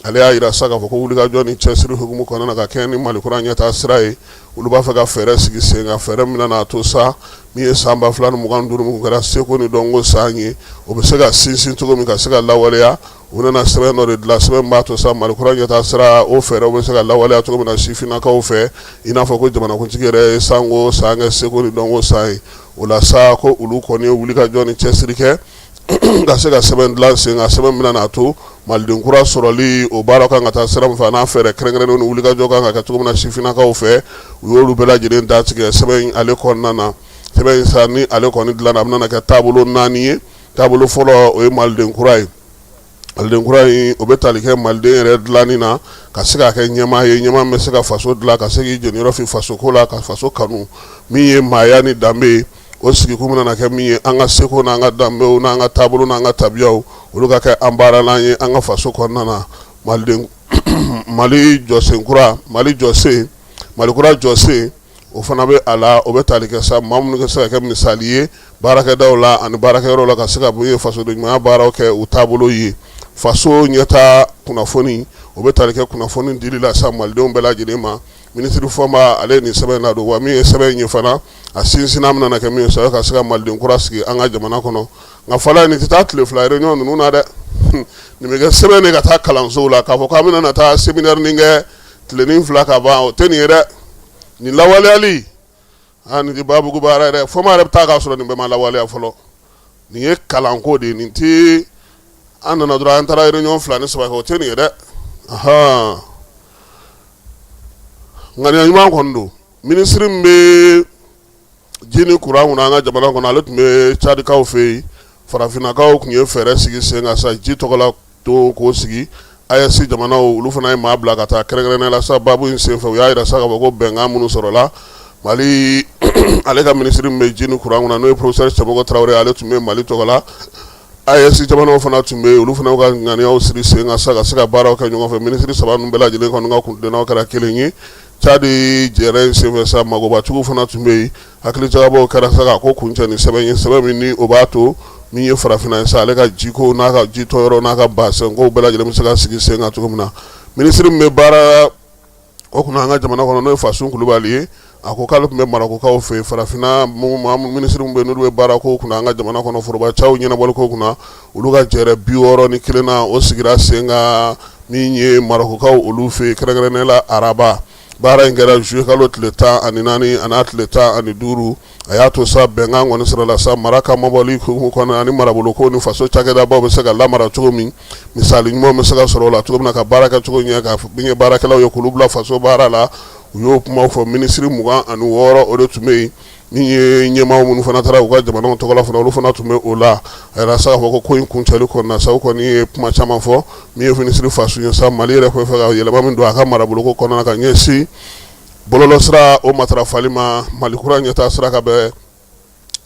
ale y'a yira sa k'a fɔ ko wulikajɔ ni cɛsiri hukumu kɔnɔna na ka kɛ ni Mali kura ɲɛtaa sira ye olu b'a fɛ ka fɛɛrɛ sigi sen kan fɛɛrɛ min na to sa min ye san 2025 min kɛra seko ni dɔnko san ye o bɛ se ka sinsin cogo min ka se ka lawaleya u nana sɛbɛn dɔ de dilan sɛbɛn b'a to sa Mali kura ɲɛtaa sira o fɛɛrɛw bɛ se ka lawaleya cogo min na sifinnakaw fɛ i n'a fɔ ko jamanakuntigi yɛrɛ ye sanko san kɛ seko ni dɔnko san ye o la sa ko olu kɔni ye wulikajɔ ni cɛsiri kɛ ka se ka sɛbɛn dilan sen kan sɛbɛn min na to maliden kura sɔrɔli o baara kan ka taa sira min fɛ n'a fɛɛrɛ kɛrɛnkɛrɛnnenw ni wulikajɔ kan ka kɛ cogo min na sifinnakaw fɛ u y'olu bɛɛ lajɛlen datigɛ sɛbɛn ale kɔnɔna na sɛbɛn in sa ni ale kɔni dilanna a bɛna kɛ taabolo 4 ye taabolo fɔlɔ o ye maliden kura ye maliden kura in o bɛ tali kɛ maliden yɛrɛ dilanni na ka se ka kɛ ɲɛmaa ye ɲɛmaa min bɛ se ka faso dilan ka se k'i jɛniyɔrɔ fi fasoko la ka faso kanu min ye maaya ni danbe ye o sigikun bɛna kɛ min ye an ka seko n'an ka danbew n'an ka taabolo n'an ka tabiyaw olu ka kɛ an baaralan ye an ka faso kɔnɔna na Mali jɔsen kura Mali jɔsen Mali kura jɔsen o fana bɛ a la o bɛ tali kɛ sa maa minnu bɛ se ka kɛ misali ye baarakɛdaw la ani baarakɛyɔrɔ la ka se ka fasodenɲumanya baaraw kɛ u taabolo ye faso ɲɛtaa kunnafoni o bɛ tali kɛ kunnafoni dili la sa malidenw bɛɛ lajɛlen ma minisiri fɔnba ale nin sɛbɛn na don wa min ye sɛbɛn in ye fana a sinsinna min nana kɛ min ye sa ka se ka maliden kura sigi an ka jamana kɔnɔ nka fɔlɔ nin tɛ taa tile fila réunion ninnu na dɛ nin bɛ kɛ sɛbɛn de ka taa kalansow la k'a fɔ k'an bɛna taa séminaire nin kɛ tilenin 2 ka ban o tɛ nin ye dɛ nin lawaleyali nin tɛ babugu baara yɛrɛ fɔma yɛrɛ bɛ taa k'a sɔrɔ nin bɛɛ ma lawaleya fɔlɔ nin ye kalanko de ye nin tɛ an nana dɔrɔn an taara réunion 2 ni 3 kɛ o tɛ nin ye dɛ ŋaniya ɲuman kɔni don minisiri min bɛ ji ni kuran kunna an ka jamana kɔnɔ ale tun bɛ cadikaw fɛ yen farafinnakaw tun ye fɛɛrɛ sigi sen kan sa ji tɔgɔla to k'o sigi AES jamanaw olu fana ye maa bila ka taa kɛrɛnkɛrɛnnenya la sa babu in senfɛ u y'a jira sa ka fɔ ko bɛnkan minnu sɔrɔla Mali ale ka minisiri min bɛ ji ni kuran kunna n'o ye professeur Cɛbɔgɔ Tarawele ale tun bɛ Mali tɔgɔla AES jamanaw fana tun bɛ olu fana ka ŋaniyaw siri sen kan sa ka se ka baaraw kɛ ɲɔgɔn fɛ minisiri 3 ninnu bɛɛ lajɛlen kɔni ka kundinnaw kɛra kelen ye Cadi jɛrɛ in senfɛ sa magobacogo fana tun bɛ yen hakili jagabɔw kɛra sa ka ko kuncɛ ni sɛbɛn ye sɛbɛn min ni o b'a to min ye farafinna ye sa ale ka jiko n'a ka jitɔyɔrɔ n'a ka basɛnkow bɛɛ lajɛlen bɛ se ka sigi sen kan cogo min na minisiri min bɛ baara o kunna an ka jamana kɔnɔ n'o ye Fasun Kulubali ye a ko k'ale tun bɛ marakokaw fɛ farafinna minisiri min bɛ n'olu bɛ baara ko kunna an ka jamana kɔnɔ forobacaw ɲɛnabɔli ko kunna olu ka jɛrɛ 61 na o sigira sen kan min ye marakokaw olu fɛ kɛrɛnkɛrɛnnenya la Araba baara in kɛra juillet kalo tile 14 a n'a tile 15 a y'a to sa bɛnkan kɔni sɔrɔla sa mara ka mabɔli hukumu kɔnɔ ani maraboloko ni faso cakɛdabaw bɛ se ka lamara cogo min misali ɲuman bɛ se ka sɔrɔ o la cogo min na ka baara kɛ cogo ɲɛ ka min ye baarakɛlaw ye k'olu bila faso baara la u y'o kumaw fɔ minisiri 26 o de tun bɛ yen min ye ɲɛmaaw minnu fana taara u ka jamanaw tɔgɔla fana olu fana tun bɛ o la a yɛrɛ sa k'a fɔ ko in kuncɛli kɔnɔna sa o kɔni ye kuma caman fɔ min ye minisiri Fasun ye sa Mali yɛrɛ tun bɛ fɛ ka yɛlɛma min don a ka maraboloko kɔnɔna ka ɲɛsin bɔlɔlɔsira o matarafali ma Mali kura ɲɛtaa sira ka bɛn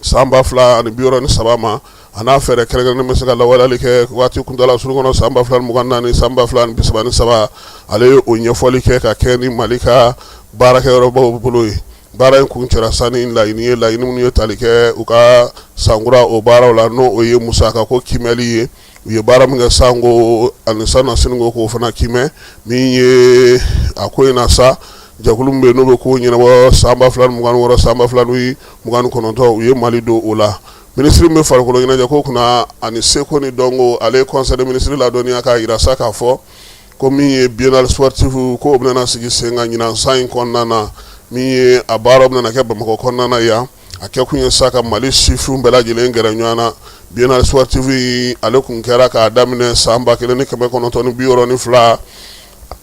san 2063 ma a n'a fɛɛrɛ kɛrɛnkɛrɛnnen bɛ se ka lawaleyali kɛ waati kuntala surun kɔnɔ san 2024 san 2033 ale ye o ɲɛfɔli kɛ ka kɛ ni Mali ka baarakɛyɔrɔbaw bolo ye baara in kun cɛra sani laɲini ye laɲini minnu ye tali kɛ u ka sankura o baaraw la n'o o ye musaka ko kimɛli ye u ye baara min kɛ sanko ani sanna siniko k'o fana kimɛ min ye a ko in na sa jɛkulu min bɛ yen n'o bɛ ko ɲɛnabɔ san 2026 san 2029 u ye Mali don o la minisiri min bɛ farikolo ɲɛnajɛ ko kunna ani seko ni dɔnko ale conseil des ministres ladɔnniya k'a jira sa k'a fɔ ko min ye biennale sportif ko o bɛna sigi sen kan ɲinan san in kɔnɔna na min ye a baaraw bɛna kɛ Bamakɔ kɔnɔna na yan a kɛ kun ye sa ka Mali sifinw bɛɛ lajɛlen gɛrɛ ɲɔgɔn na biennale sportif ale kun kɛra k'a daminɛ san 1962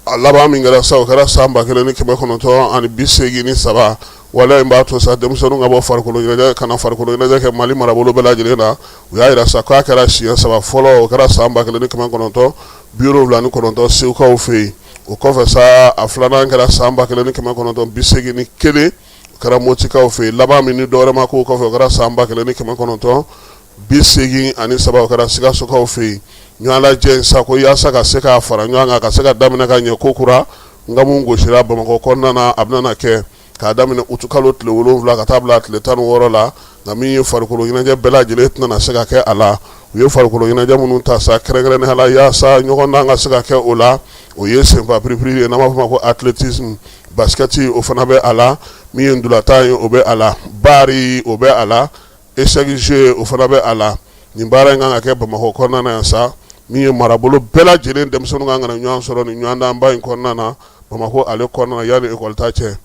a laban min kɛra sa o kɛra san 1983 wala in b'a to sa denmisɛnninw ka bɔ farikolo ɲɛnajɛ kana farikolo ɲɛnajɛ kɛ Mali marabolo bɛɛ lajɛlen na u y'a yira sa k'a kɛra siɲɛ 3 fɔlɔ o kɛra san 1979 Segukaw fɛ yen o kɔfɛ sa a filanan kɛra san 1981 o kɛra Motikaw fɛ yen laban min ni dɔwɛrɛ ma k'o kɔfɛ o kɛra san 1983 o kɛra Sikasokaw fɛ yen ɲɔgɔn lajɛ sa ko yaasa ka se k'a fara ɲɔgɔn kan ka se ka daminɛ ka ɲɛ ko kura nga mun gosira Bamakɔ kɔnɔna na a bɛna kɛ k'a daminɛ utukalo tile 7 ka taa bila tile 16 la nka min ye farikolo ɲɛnajɛ bɛɛ lajɛlen tɛna se ka kɛ a la u ye farikolo ɲɛnajɛ minnu ta sa kɛrɛnkɛrɛnnenya la yaasa ɲɔgɔn dan ka se ka kɛ o la o ye senfa piripiri ye n'an b'a fɔ ma ko athlétisme basket o fana bɛ a la min ye ndulata ye o bɛ a la bari o bɛ a la échec jeu o fana bɛ a la nin baara in kan ka kɛ Bamakɔ kɔnɔna na yan sa min ye marabolo bɛɛ lajɛlen denmisɛnninw kan ka na ɲɔgɔn sɔrɔ nin ɲɔgɔn danba in kɔnɔna na Bamakɔ ale kɔnɔna na yanni école ta cɛ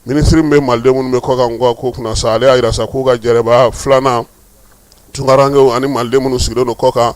ministre min bɛ Malidenw minnu bɛ kɔ kan ko kunna sa ale y'a jira sa k'u ka jɛrɛba filanan tunkarankew ani Malidenw minnu sigilen don kɔ kan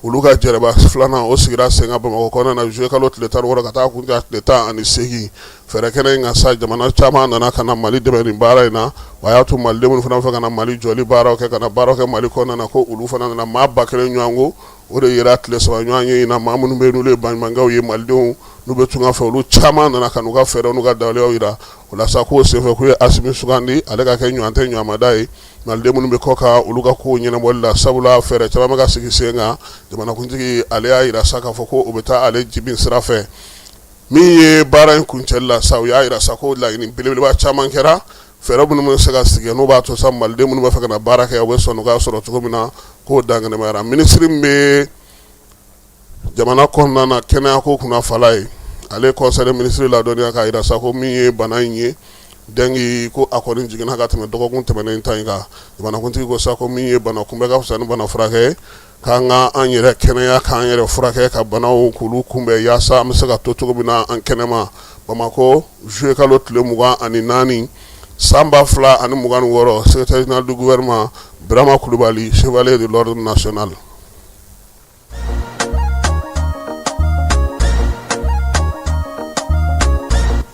olu ka jɛrɛba filanan o sigira sen kan Bamakɔ kɔnɔna na juillet kalo tile 16 ka taa kuncɛ tile 18 fɛɛrɛ kɛnɛ in kan sa jamana caman nana ka na Mali dɛmɛ nin baara in na wa y'a to Malidenw minnu fana fɛ ka na Mali jɔli baaraw kɛ ka na baaraw kɛ Mali kɔnɔna na ko olu fana nana maa 1000 ɲɔgɔn ko o de yera tile 3 ɲɔgɔn ye in na maa minnu bɛ yen n'olu ye baɲumankɛw ye Malidenw n'u bɛ tunga fɛ olu caman nana ka n'u ka fɛɛrɛw n'u ka dawaleyaw yira o la sa k'o senfɛ k'u ye Asimi sugandi ale ka kɛ ɲɔgɔn tɛ ɲɔgɔnmada ye Malidenw minnu bɛ kɔ kan olu ka kow ɲɛnabɔli la sabula fɛɛrɛ caman bɛ ka sigi sen kan jamanakuntigi ale y'a yira sa k'a fɔ ko o bɛ taa ale jibin sira fɛ min ye baara in kuncɛli la sa u y'a yira sa ko laɲini belebeleba caman kɛra fɛɛrɛ minnu bɛ se ka sigi n'o b'a to sa Malidenw minnu bɛ fɛ ka na baara kɛ u bɛ sɔn k'a sɔrɔ cogo min na k'o dangɛnɛmayara ministre min bɛ jamana kɔnɔna na kɛnɛya ko kunna fala ye ale conseil des ministres ladɔnniya k'a yira sa ko min ye bana in ye dengi ko a kɔni jiginna ka tɛmɛ dɔgɔkun tɛmɛnen ta in kan jamanakuntigi ko sa ko min ye bana kunbɛ ka fisa ni bana furakɛ k'an ka an yɛrɛ kɛnɛya k'an yɛrɛ furakɛ ka banaw k'olu kunbɛn yaasa an bɛ se ka to cogo min na an kɛnɛma Bamakɔ juillet kalo tile 24 san 2026 secrétaire général du gouvernement Birama Kulubali chevalier de l'ordre national.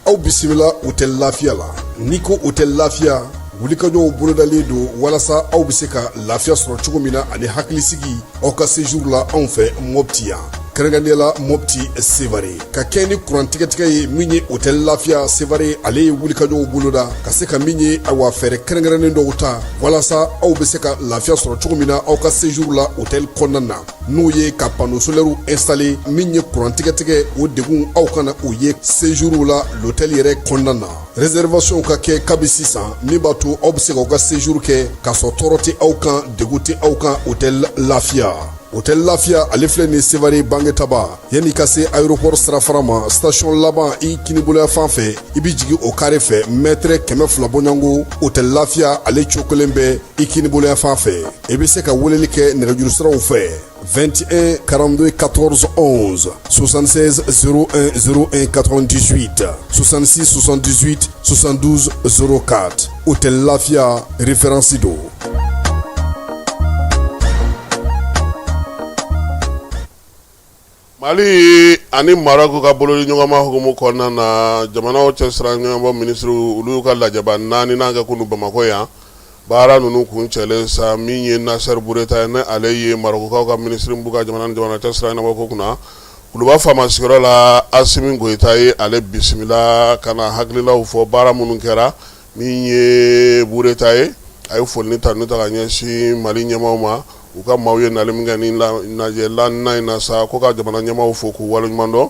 Aw bisimila hôtel Lafiya la n'i ko hôtel Lafiya wulikajɔw bolodalen don walasa aw bɛ se ka lafiya sɔrɔ cogo min na ani hakilisigi aw ka séjour la anw fɛ Mopti yan kɛrɛnkɛrɛnnenya la Mopti Sevare ka kɛ ni kurantigɛtigɛ ye min ye hôtel Lafiya Sevare ale ye wulikajɔw boloda ka se ka min ye awa fɛɛrɛ kɛrɛnkɛrɛnnen dɔw ta walasa aw bɛ se ka lafiya sɔrɔ cogo min na aw ka séjour la hôtel kɔnɔna na n'o ye ka panneau solaire installé min ye kurantigɛtigɛ o degun aw kana o ye séjour la l'hôtel yɛrɛ kɔnɔna na réservation ka kɛ kabi sisan min b'a to aw bɛ se k'aw ka séjour kɛ k'a sɔrɔ tɔɔrɔ tɛ aw kan degun tɛ aw kan hôtel Lafiya. Hôtel Lafiya ale filɛ ni Sevare Bangetaba yanni ka se aéroport sirafara ma station laban i kinibolo fan fɛ i bi jigin o carré fɛ mètre 200 bɔɲango Hôtel Lafiya ale cokolen bɛ i kinibolo fan fɛ i bɛ se ka weleli kɛ nɛgɛjuru siraw fɛ 21 42 14 11 76 01 01 98 66 78 72 04 Hôtel Lafiya référence do. Mali ani Maroc ka bololi ɲɔgɔnma hukumu kɔnɔna na jamanaw cɛsira ɲɔgɔnbɔ ministre olu ka lajaba 4 n'a kɛ kunu Bamakɔ yan baara ninnu kun cɛlen sa min ye Nasser Boureta ye ne ale ye Marocains ka ministre b'u ka jamana cɛsira ɲɛnabɔ ko kunna kuluba faama sigiyɔrɔ la Asimi Goyita ye ale bisimila ka na hakililaw fɔ baara minnu kɛra min ye Boureta ye a ye foli ta n'u ta ka ɲɛsin Mali ɲɛmaw ma u ka maaw ye nali min kɛ ni lajɛ la in na sa ko ka jamana ɲɛmaw fo k'u waleɲuman dɔn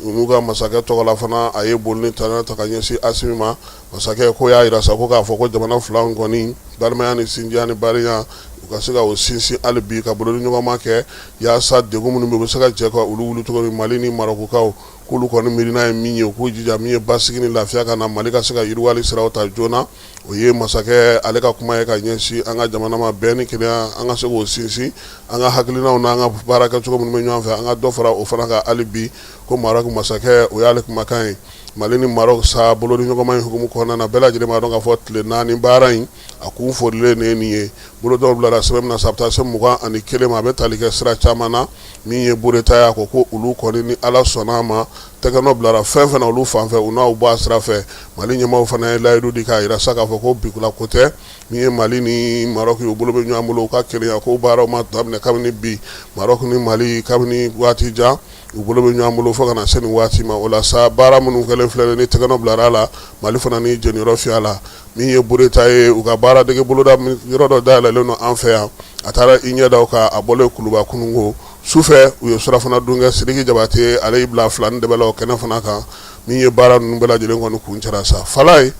n'u ka masakɛ tɔgɔ la fana a ye boli ta ka ɲɛsin Asimi ma masakɛ ko y'a yira sa ko k'a fɔ ko jamana fila kɔni balimaya ni sinjiya ni bariya u ka se ka o sinsin hali bi ka bololi ɲɔgɔnma kɛ yaasa degun minnu bɛ u bɛ se ka jɛ ka olu wuli cogo min Mali ni Marocains k'olu kɔni miirina ye min ye u k'u jija min ye basigi ni lafiya ka na Mali ka se ka yiriwali siraw ta joona o ye masakɛ ale ka kuma ye ka ɲɛsin an ka jamana ma bɛɛ ni kɛnɛya an ka se k'o sinsin an ka hakilinaw n'an ka baara kɛcogo minnu bɛ ɲɔgɔn fɛ an ka dɔ fara o fana kan hali bi ko Maroc masakɛ o y'ale kumakan ye Mali ni Maroc sa bololi ɲɔgɔnma in hukumu kɔnɔna na bɛɛ lajɛlen b'a dɔn k'a fɔ tile 4 baara in a kun forilen ne nin ye bolo dɔw bilara sɛbɛn min na sa bɛ taa se 21 ma a bɛ tali kɛ sira caman na min ye buretaya ko olu kɔni ni ala sɔnna ma tɛgɛnɔ bilara fɛn fɛn na olu fanfɛ u n'aw bɔ a sira fɛ Mali ɲɛmaaw fana ye layidu di k'a yira sa k'a fɔ ko bigula ko tɛ min ye Mali ni Maroc u bolo bɛ ɲɔgɔn bolo u ka kelenya ko baaraw ma daminɛ kabini bi Maroc ni Mali kabini waati jan u bolo bɛ ɲɔgɔn bolo fo kana se nin waati ma o la sa baara minnu kɛlen filɛ ni tɛgɛnɔ bilara a la Mali fana ni jeniyɔrɔ fiyɛ la min ye bureta ye u ka baara dege boloda yɔrɔ dɔ dayɛlɛlen no an fɛ yan a taara i ɲɛ da o kan a bɔlen Kuluba kunungo sufɛ u ye surafana dun kɛ Sidiki Jabate ale y'i bila fila ni dɛbɛ o kɛnɛ fana kan min ye baara ninnu bɛɛ lajɛlen kɔni kun cɛra sa Falaye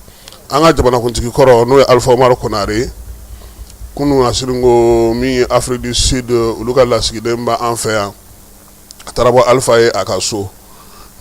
an ka jamanakuntigi kɔrɔ n'o ye Alpha Umaru Konare kunu asiringo min ye Afrique du Sud olu ka lasigiden bɛ an fɛ yan a taara bɔ Alpha ye a ka so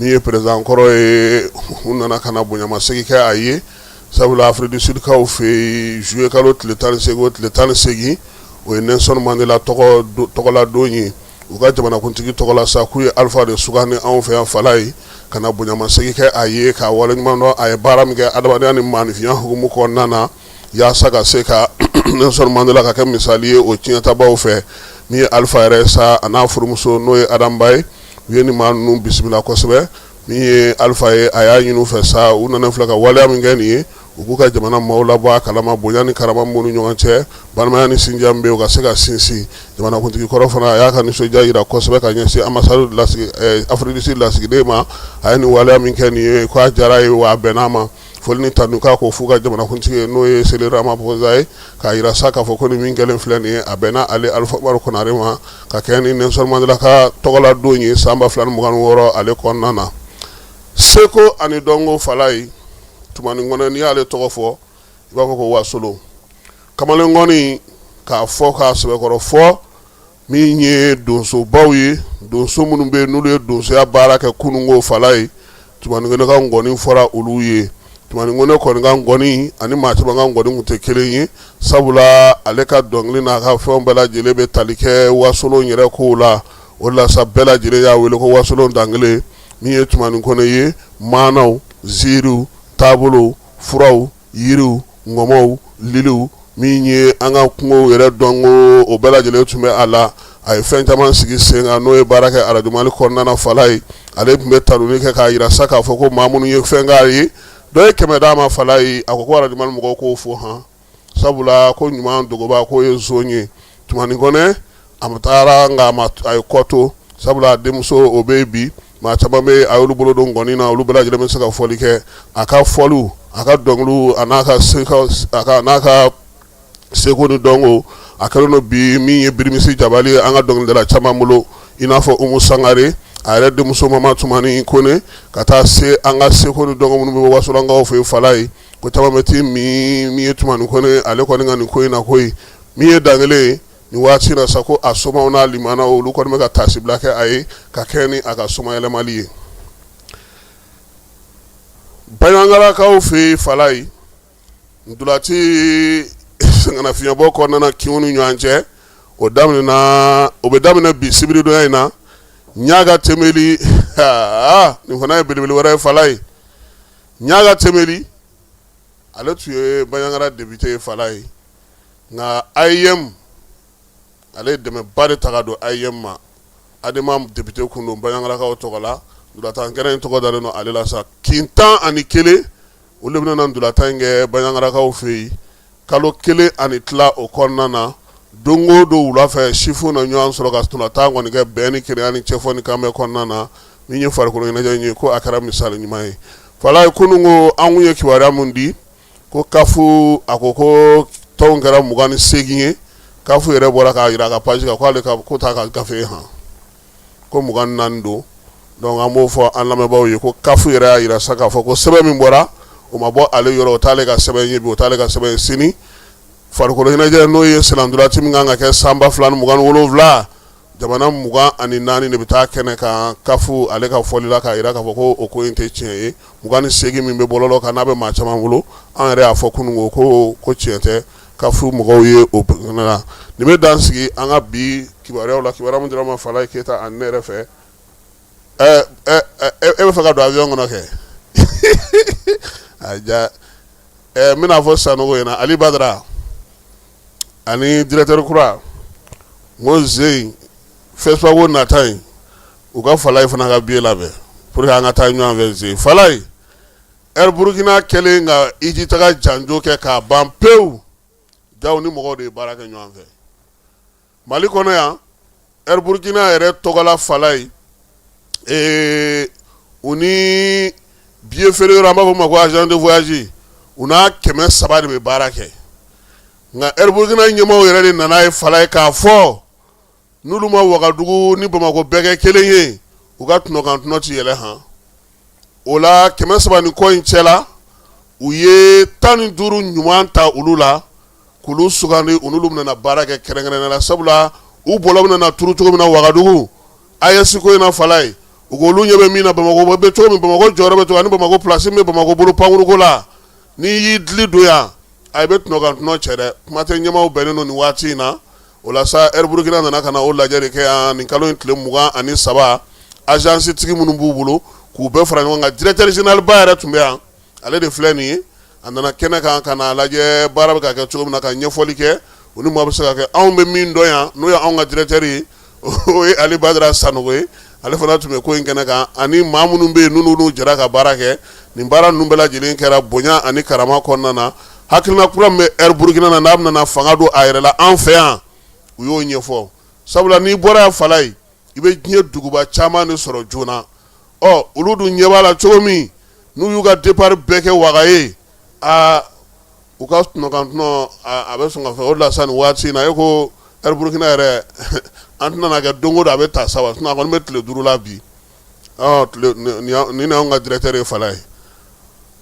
min ye président kɔrɔ ye u nana ka na bonyamasegin kɛ a ye sabula Afrique du Sud kaw fɛ juillet kalo tile 18 o ye Nelson Mandela tɔgɔla don ye u ka jamanakuntigi tɔgɔla sa k'u ye Alpha de sugandi anw fɛ yan Falaye ka na bonyamasegin kɛ a ye k'a waleɲuman dɔn a ye baara min kɛ adamadenya ni maanifinya hukumu kɔnɔna na yaasa ka se ka Nelson Mandela ka kɛ misali ye o tiɲɛtabaw fɛ min ye Alpha yɛrɛ sa a n'a furumuso n'o ye Adam Baye u ye nin maa ninnu bisimila kosɛbɛ min ye Alpha ye a y'a ɲini u fɛ sa u nana filɛ ka waleya min kɛ nin ye u k'u ka jamana maaw labɔ a kalama bonya ni karama m'u ni ɲɔgɔn cɛ balimaya ni sindiya min bɛ yen u ka se ka sinsin jamanakuntigi kɔrɔ fana a y'a ka nisɔndiya jira kosɛbɛ ka ɲɛsin ambassade Afrique du Sud lasigiden ma a ye nin waleya min kɛ nin ye k'a diyara ye wa a bɛnn'a ma foli ni tanu k'a ko f'u ka jamanakuntigi ye n'o ye Cyril Ramaphosa ye k'a yira sa k'a fɔ ko nin min kɛlen filɛ nin ye a bɛnna ale Alpha Umaru Konare ma ka kɛ ni Nelson Mandela ka tɔgɔla don ye san 2026 ale kɔnɔna na seko ani dɔnko Falaye tumani ngɔnɛ n'i y'ale tɔgɔ fɔ i b'a fɔ ko Wasolo kamalen ngɔni k'a fɔ k'a sɛbɛkɔrɔ fɔ min ye donsobaw ye donso minnu bɛ yen n'olu ye donsoya baara kɛ kunungo Falaye tumani ngɔnɛ ka ngɔni fɔra olu ye tumani ngɔnɛ kɔni ka ngɔni ani maa caman ka ngɔni kun tɛ kelen ye sabula ale ka dɔnkili n'a ka fɛnw bɛɛ lajɛlen bɛ tali kɛ Wasolo yɛrɛ kow la o de la sa bɛɛ lajɛlen y'a wele ko Wasolo dangele min ye tumani ngɔnɛ ye maanaw ziiriw taabolo furaw yiriw ngɔmɔw liliw min ye an ka kungow yɛrɛ dɔn ko o bɛɛ lajɛlen tun bɛ a la a ye fɛn caman sigi sen kan n'o ye baara kɛ Radio Mali kɔnɔna na Falaye ale tun bɛ tanuni kɛ k'a yira sa k'a fɔ ko maa minnu ye fɛn k'a ye dɔ ye 100 d'a ma Falaye a ko Radio Mali mɔgɔw k'o fo han sabula ko ɲuman dogoba k'o ye zon ye tumani ngɔnɛ a taara nka a ye kɔ to sabula a denmuso o bɛ yen bi maa caman bɛ a y'olu bolo don ngɔni na olu bɛɛ lajɛlen bɛ se ka fɔli kɛ a ka fɔliw a ka dɔnkiliw a n'a ka seko ni dɔnko a kɛlen don bi min ye Birimisi Jabali an ka dɔnkilidala caman bolo i n'a fɔ Umu Sangare a yɛrɛ denmuso Mama Tumani Kone ka taa se an ka seko ni dɔnko minnu bɛ Wasolonkaw fɛ yen Falaye ko caman bɛ ti min ye Tumani Kone ale kɔni ka nin ko in na koyi min ye dangele nin waati na sa ko a somaw n'a limanaw olu kɔni bɛ ka taasibila kɛ a ye ka kɛ ni a ka soma yɛlɛmali ye Baɲangalakaw fɛ Falaye ndulati sɛgɛnna fiɲɛbɔ kɔnɔna na kinw ni ɲɔgɔn cɛ o bɛ daminɛ bi sibiri donya in na Ɲaga Temeli nin fana ye belebele wɛrɛ ye Falaye Ɲaga Temeli ale tun ye Baɲangara député ye Falaye nka AIM ale dɛmɛba de ta ka don AIM ma adema député kun don Baɲangalakaw tɔgɔ la ndulatan kɛnɛ in tɔgɔ dalen don ale la sa kintan ani kelen olu bɛna ndulatan kɛ Baɲangalakaw fɛ yen kalo 1 ani tila o kɔnɔna na don o don wula fɛ sifu na ɲɔgɔn sɔrɔ ka tunatan kɔni kɛ bɛn ni kɛnɛya ni cɛfɔ ni kanbɛn kɔnɔna na min ye farikolo ɲɛnajɛ ye ko a kɛra misali ɲuman ye Falaye kunungo an kun ye kibaruya mun di ko kafu a ko ko tɔnw kɛra 28 ye kafu yɛrɛ bɔra k'a jira a ka page kan ko ale ko t'a ka gafe han ko 24 don donc an b'o fɔ an lamɛnbaaw ye ko kafu yɛrɛ y'a jira sa k'a fɔ ko sɛbɛn min bɔra o ma bɔ ale yɔrɔ o t'ale ka sɛbɛn ye bi o t'ale ka sɛbɛn sini farikolo ɲɛnajɛ n'o ye senandulati min kan ka kɛ san 2027 jamana 24 de bɛ taa kɛnɛ kan kafu ale ka fɔli la k'a jira k'a fɔ ko o ko in tɛ tiɲɛ ye 28 min bɛ bɔlɔlɔ kan n'a bɛ maa caman bolo an yɛrɛ y'a fɔ kunungo ko tiɲɛ tɛ kafu mɔgɔw ye o na nin bɛ dan sigi an ka bi kibaruyaw la kibaruya min dira ma Falaye Keyita ani ne yɛrɛ fɛ e bɛ fɛ ka don avion kɔnɔ kɛ aja n bɛna fɔ sanogo ɲɛna Ali Badara ani directeur kura ngo zei Facebook wo natai u ka falay fana ka biye labɛ pour que an ka taa ɲɔgɔn fɛ zei falay Burkina kɛlen ka iji taga janjo kɛ k'a ban pewu jaw ni mɔgɔw de ye baara kɛ ɲɔgɔn fɛ Mali kɔnɔ yan Burkina yɛrɛ tɔgɔla falay u ni billet feere yɔrɔ an b'a fɔ ma ko agent de voyage u n'a 300 de bɛ baara kɛ nka Burkina ɲɛmaaw yɛrɛ de nana ye falay k'a fɔ n'olu ma Wagadugu ni Bamako bɛɛ kɛ kelen ye u ka tunɔkan ti yɛlɛ han o la 300 ni kɔ in cɛla u ye 15 ɲuman ta olu la k'olu sugandi u n'olu bɛna baara kɛ kɛrɛnkɛrɛnnenya la sabula u bɔlɔ bɛna turu cogo min na Wagadugu AES ko in na falay u ko olu ɲɛ bɛ min na Bamako bɛ cogo min Bamako jɔyɔrɔ bɛ cogo ani Bamako place min bɛ Bamako bolo pankuruko la n'i y'i dili don yan a bɛ tunɔkan cɛ dɛ kuma tɛ ɲɛmaaw bɛnnen don nin waati in na o la sa Burkina nana ka na o lajɛ de kɛ yan nin kalo in tile 23 agence tigi minnu b'u bolo k'u bɛɛ fara ɲɔgɔn kan directeur général ba yɛrɛ tun bɛ yan ale de filɛ nin ye a nana kɛnɛ kan ka na lajɛ baara bɛ ka kɛ cogo min na ka ɲɛfɔli kɛ u ni maa bɛ se ka kɛ anw bɛ min dɔn yan n'o ye anw ka directeur ye o ye Ali Badara Sanogo ye ale fana tun bɛ ko in kɛnɛ kan ani maa minnu bɛ yen n'olu jɛra ka baara kɛ nin baara ninnu bɛɛ lajɛlen kɛra bonya ani karama kɔnɔna na hakilina kura min bɛ Burkina na n'a bɛna fanga don a yɛrɛ la an fɛ yan u y'o ɲɛfɔ sabula n'i bɔra yan falay i bɛ diɲɛ duguba caman de sɔrɔ joona olu dun ɲɛ b'a la cogo min n'u y'u ka départ bɛɛ kɛ waga ye u ka tunɔkan a bɛ sɔn ka fɛ o de la sa nin waati in na e ko Burkina yɛrɛ an tɛna na kɛ don o don a bɛ ta sa wa sinon a kɔni bɛ tile 5 la bi nin ni anw ka directeur ye falay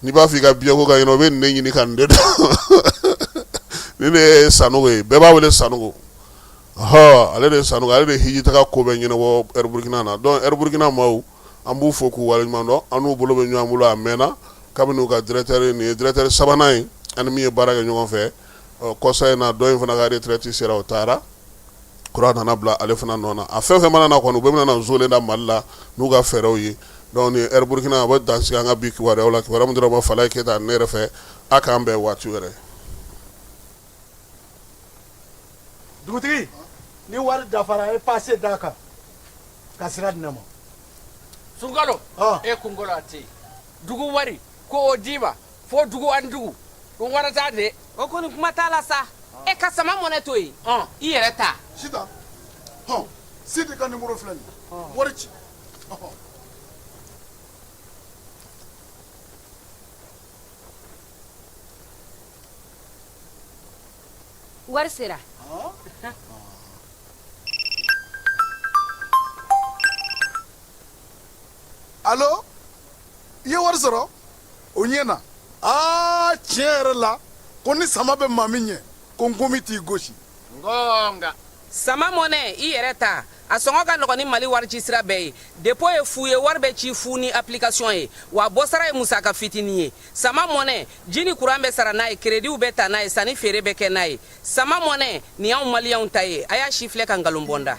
n'i b'a fɔ i ka billet ko ka ɲinɛ o bɛ nin de ɲini ka nin de dɔn nin de ye Sanogo ye bɛɛ b'a wele Sanogo ale de ye Sanogo ale de ye hiji taga ko bɛɛ ɲɛnabɔ Burkina na donc Burkina maaw an b'u fo k'u waleɲuman dɔn an n'u bolo bɛ ɲɔgɔn bolo a mɛnna kabini u ka directeur nin ye directeur 3nan ye ani min ye baara kɛ ɲɔgɔn fɛ kɔsa in na dɔ in fana ka retraite sera o taara kura nana bila ale fana nɔ na a fɛn fɛn mana na kɔni u bɛɛ bɛna na nzole da Mali la n'u ka fɛɛrɛw ye donc ni Burkina a bɛ dansigi an ka bi kibaruyaw la kibaruya min dɔrɔn ma falay kɛta ne yɛrɛ fɛ a k'an bɛn waati wɛrɛ dugutigi ni wari dafara e passe da kan ka sira di ne ma Sunkalo e kunkolo ate dugu wari ko o diba fo dugu an dugu o warata de o koni kuma t'a la sa e ka sama mɔnɛ to yen i yɛrɛ ta sita sidi ka numéro filɛ nin wari ci wari sera allo i ye wari sɔrɔ o ɲɛna tiɲɛ yɛrɛ la ko ni sama bɛ maa min ɲɛ ko n komi t'i gosi ngonga sama mɔnɛ i yɛrɛ ta a sɔngɔ ka nɔgɔn ni Mali wari ci sira bɛɛ ye dépôt ye fu ye wari bɛ ci fu ni application ye wa bɔsara ye musaka fitinin ye sama mɔnɛ ji ni courant bɛ sara n'a ye crédit bɛ ta n'a ye sanni feere bɛ kɛ n'a ye sama mɔnɛ nin y'anw maliyɛnw ta ye a y'a si filɛ ka nkalon bɔ n da